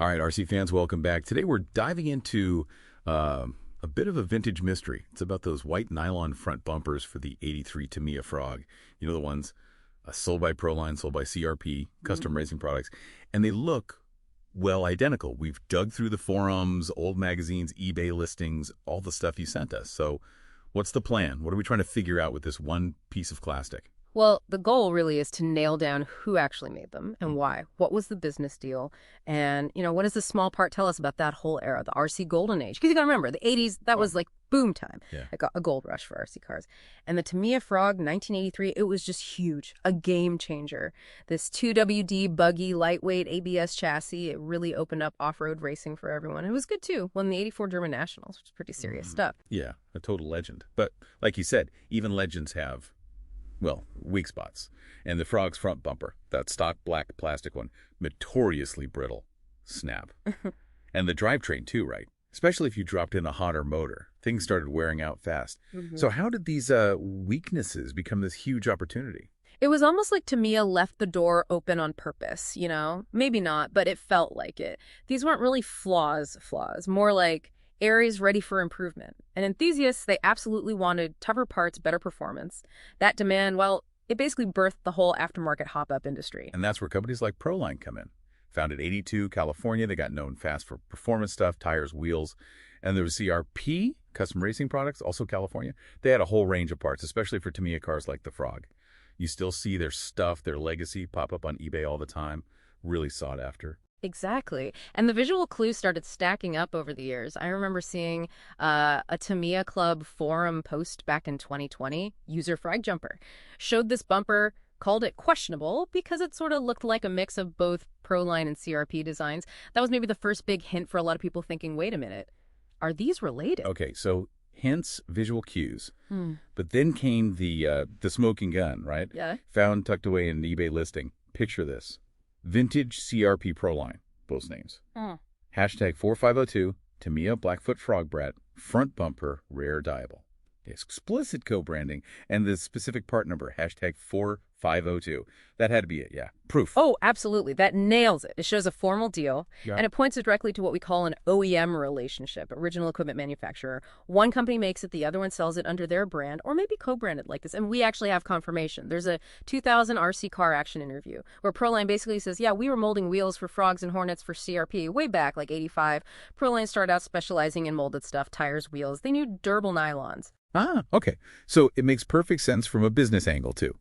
All right, RC fans, welcome back. Today we're diving into a bit of a vintage mystery. It's about those white nylon front bumpers for the '83 Tamiya Frog. You know, the ones sold by Pro-Line, sold by CRP, custom racing products. And they look, well, identical. We've dug through the forums, old magazines, eBay listings, all the stuff you sent us. So what's the plan? What are we trying to figure out with this one piece of plastic? Well, the goal really is to nail down who actually made them and why. What was the business deal? And, what does this small part tell us about that whole era, the RC golden age? Because you got to remember, the 80s, that was like boom time. Yeah. Like a gold rush for RC cars. And the Tamiya Frog, 1983, it was just huge, a game changer. This 2WD buggy, lightweight ABS chassis, it really opened up off-road racing for everyone. It was good, too. Won the '84 German Nationals, which is pretty serious stuff. Yeah, a total legend. But like you said, even legends have, well, weak spots. And the Frog's front bumper, that stock black plastic one, notoriously brittle. Snap. And the drivetrain too, right? Especially if you dropped in a hotter motor. Things started wearing out fast. So how did these weaknesses become this huge opportunity? It was almost like Tamiya left the door open on purpose, Maybe not, but it felt like it. These weren't really flaws, more like areas ready for improvement. And enthusiasts, they absolutely wanted tougher parts, better performance. That demand, well, it basically birthed the whole aftermarket hop-up industry. And that's where companies like Pro-Line come in. Founded '82, California, they got known fast for performance stuff, tires, wheels. And there was CRP, custom racing products, also California. They had a whole range of parts, especially for Tamiya cars like the Frog. You still see their stuff, their legacy pop up on eBay all the time. Really sought after. Exactly. And the visual clues started stacking up over the years. I remember seeing a Tamiya Club forum post back in 2020, user frag jumper, showed this bumper, called it questionable because it sort of looked like a mix of both Pro-Line and CRP designs. That was maybe the first big hint for a lot of people thinking, wait a minute, are these related? Okay, so hints, visual cues. But then came the smoking gun, right? Yeah. Found tucked away in an eBay listing. Picture this. Vintage CRP Pro-Line, both names. Hashtag 4502, Tamiya Blackfoot Frog Brat, front bumper, rare dyeable. Explicit co-branding, and the specific part number, hashtag 4502. That had to be it, yeah. Proof. Oh, absolutely. That nails it. It shows a formal deal, Yeah. and it points directly to what we call an OEM relationship, original equipment manufacturer. One company makes it, the other one sells it under their brand, or maybe co-branded like this. And we actually have confirmation. There's a 2000 RC Car Action interview where Pro-Line basically says, yeah, we were molding wheels for Frogs and Hornets for CRP way back, like '85. Pro-Line started out specializing in molded stuff, tires, wheels. They knew durable nylons. Ah, okay. So it makes perfect sense from a business angle, too.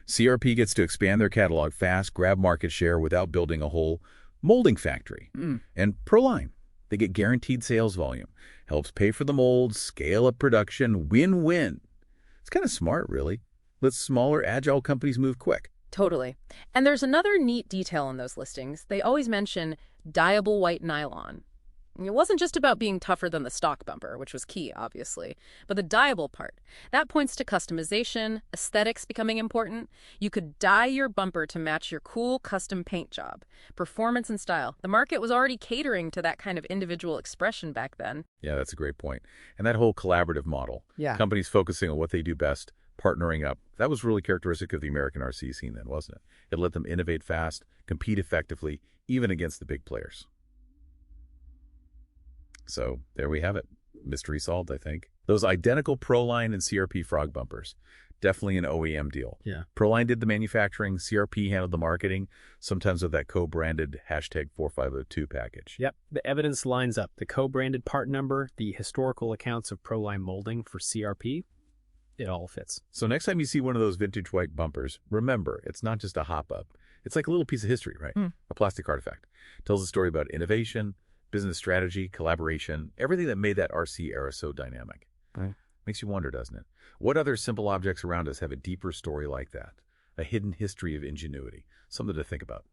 CRP gets to expand their catalog fast, grab market share without building a whole molding factory. And Pro-Line, they get guaranteed sales volume, helps pay for the molds, scale up production, win-win. It's kind of smart, really. Lets smaller, agile companies move quick. Totally. And there's another neat detail in those listings. They always mention dyeable white nylon. It wasn't just about being tougher than the stock bumper, which was key, obviously, but the dyeable part. That points to customization, aesthetics becoming important. You could dye your bumper to match your cool custom paint job. Performance and style. The market was already catering to that kind of individual expression back then. Yeah, that's a great point. And that whole collaborative model. Yeah. Companies focusing on what they do best, partnering up. That was really characteristic of the American RC scene then, wasn't it? It let them innovate fast, compete effectively, even against the big players. So there we have it. Mystery solved, I think. Those identical Pro-Line and CRP Frog bumpers. Definitely an OEM deal. Yeah. Pro-Line did the manufacturing, CRP handled the marketing, sometimes with that co-branded hashtag 4502 package. Yep. The evidence lines up. The co-branded part number, the historical accounts of Pro-Line molding for CRP, it all fits. So next time you see one of those vintage white bumpers, remember, it's not just a hop-up. It's like a little piece of history, right? A plastic artifact. Tells a story about innovation, business strategy, collaboration, everything that made that RC era so dynamic. Right. Makes you wonder, doesn't it? What other simple objects around us have a deeper story like that? A hidden history of ingenuity. Something to think about.